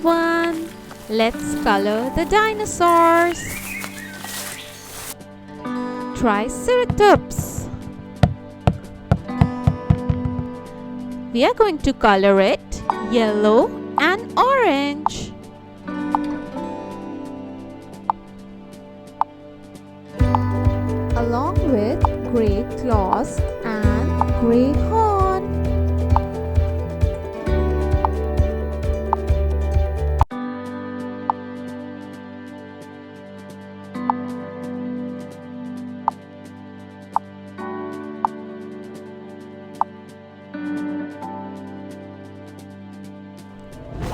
everyone! Let's color the dinosaurs. Triceratops. We are going to color it yellow and orange. Along with grey claws and grey horn.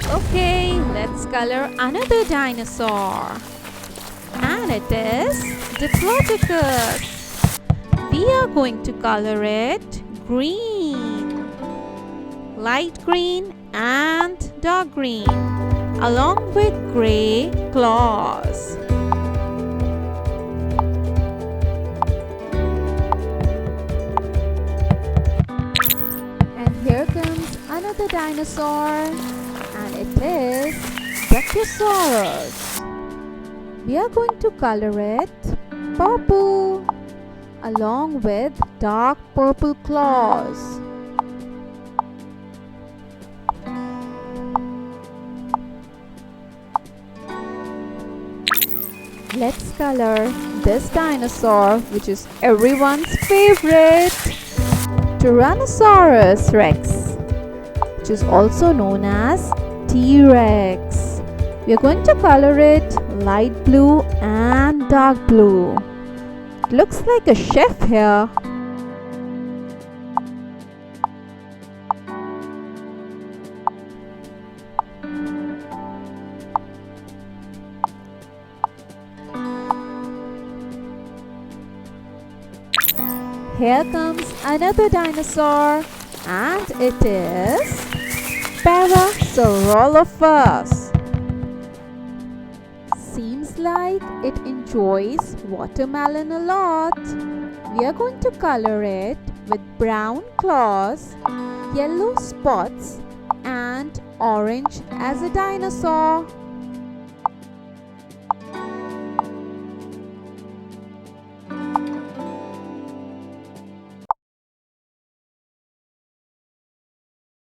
Okay, let's color another dinosaur. And it is Diplodocus. We are going to color it green, light green and dark green, along with grey claws. And here comes another dinosaur, and it is Brachiosaurus. We are going to color it purple, along with dark purple claws. Let's color this dinosaur, which is everyone's favorite, Tyrannosaurus Rex, which is also known as T-Rex. We are going to color it light blue and dark blue. It looks like a chef here. Here comes another dinosaur, and it is Parasaurolophus. Seems like it enjoys watermelon a lot. We are going to color it with brown claws, yellow spots, and orange as a dinosaur.